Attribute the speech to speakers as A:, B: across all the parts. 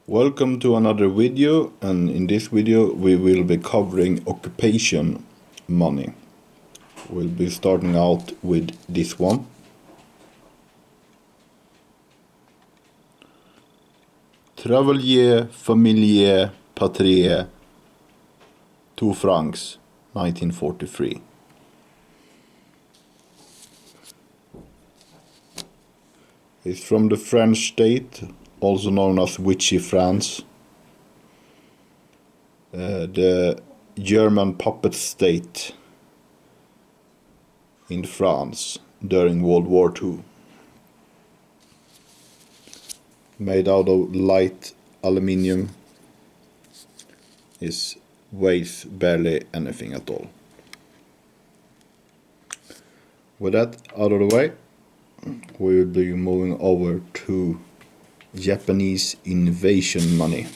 A: Welcome to another video, and in this video we will be covering occupation money. We'll be starting out with this one. Travailler, familier, patrie, 2 francs, 1943. It's from the French state, also known as Vichy France, the German puppet state in France during World War II. Made out of light aluminium, weighs barely anything at all. With that out of the way, we will be moving over to Japanese invasion money.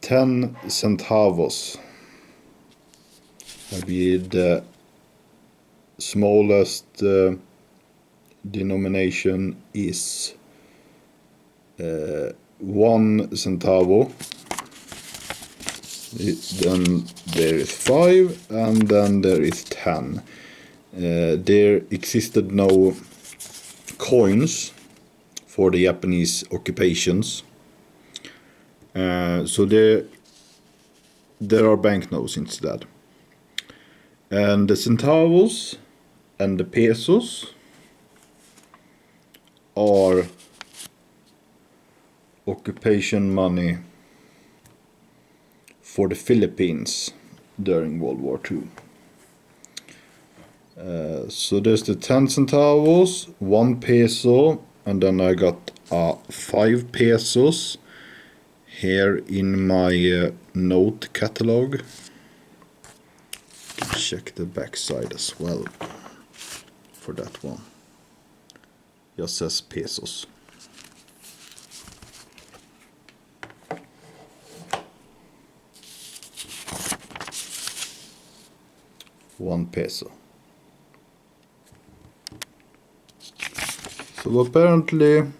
A: 10 centavos will be the smallest denomination is 1 centavo. Then there is 5, and then there is 10. There existed no coins for the Japanese occupations, so there are banknotes instead. And the centavos and the pesos are occupation money for the Philippines during World War II. So there's the 10 centavos, 1 peso, and then I got 5 pesos here in my note catalog. You can check the back side as well for that one. Just says pesos. One peso. So apparently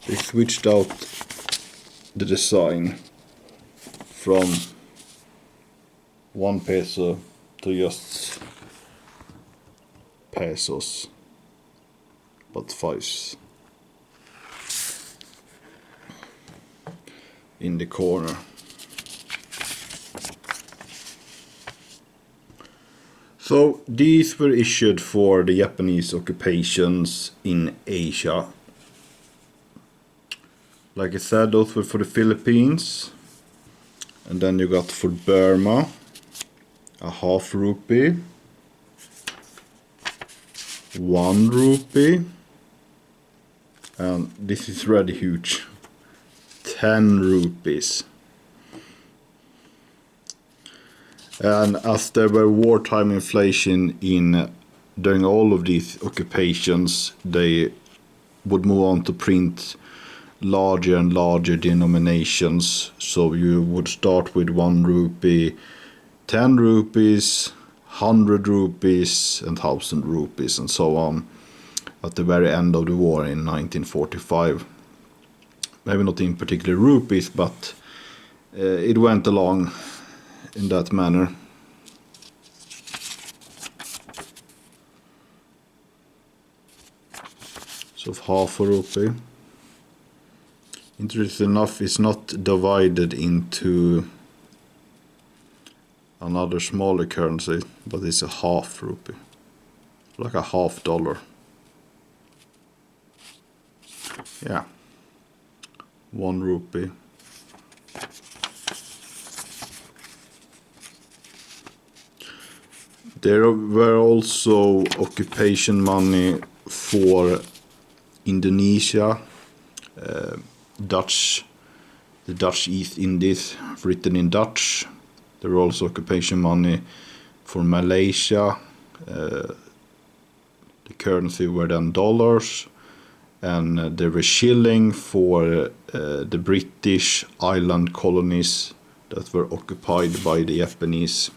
A: they switched out the design from 1 peso to just pesos, but 5s in the corner. So these were issued for the Japanese occupations in Asia. Like I said, those were for the Philippines. And then you got for Burma, a half rupee, 1 rupee, and this is really huge, 10 rupees. And as there were wartime inflation during all of these occupations, they would move on to print larger and larger denominations. So you would start with 1 rupee, 10 rupees, 100 rupees, and 1,000 rupees, and so on at the very end of the war in 1945. Maybe not in particular rupees, but it went along in that manner. So half a rupee, interesting enough, is not divided into another smaller currency, but it's a half rupee, like a $half. Yeah, 1 rupee. There were also occupation money for Indonesia, the Dutch East Indies, written in Dutch. There were also occupation money for Malaysia. The currency were then dollars, and there were shilling for the British island colonies that were occupied by the Japanese.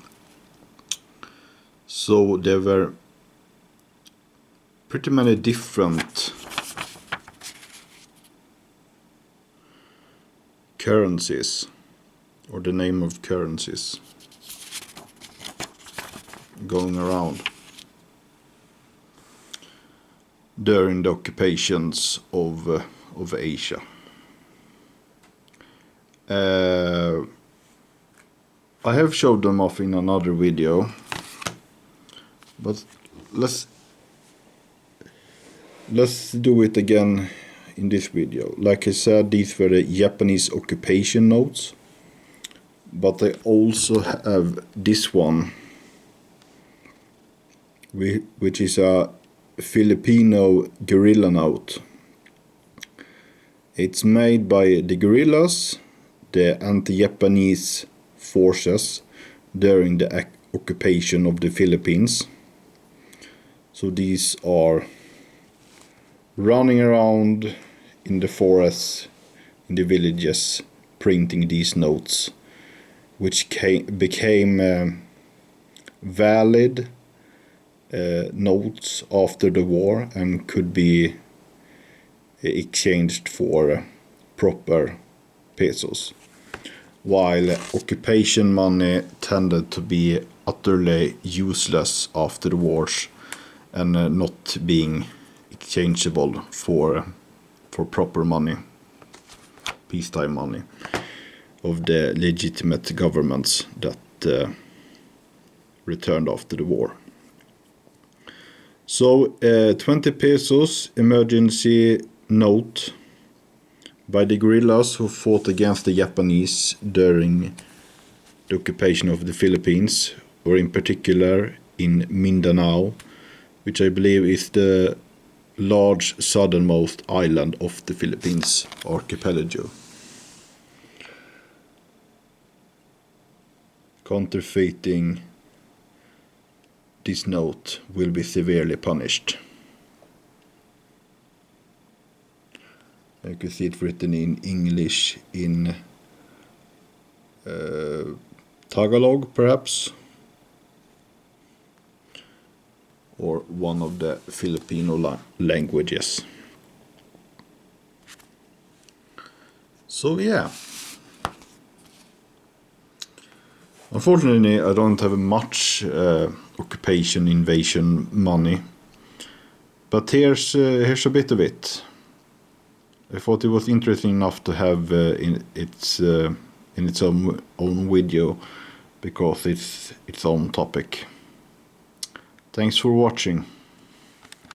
A: So there were pretty many different currencies, or the name of currencies going around during the occupations of Asia. I have showed them off in another video, but let's do it again in this video. Like I said, these were the Japanese occupation notes, but I also have this one, which is a Filipino guerrilla note. It's made by the guerrillas, the anti-Japanese forces during the occupation of the Philippines. So these are running around in the forests, in the villages, printing these notes, which became valid notes after the war and could be exchanged for proper pesos, while occupation money tended to be utterly useless after the wars and not being exchangeable for proper money, peacetime money of the legitimate governments that returned after the war. So 20 pesos emergency note by the guerrillas who fought against the Japanese during the occupation of the Philippines, or in particular in Mindanao, which I believe is the large southernmost island of the Philippines archipelago. Counterfeiting this note will be severely punished. You can see it written in English, in Tagalog perhaps, or one of the Filipino languages. So yeah, unfortunately I don't have much occupation invasion money, but here's a bit of it. I thought it was interesting enough to have in its own video, because it's its own topic. Thanks for watching.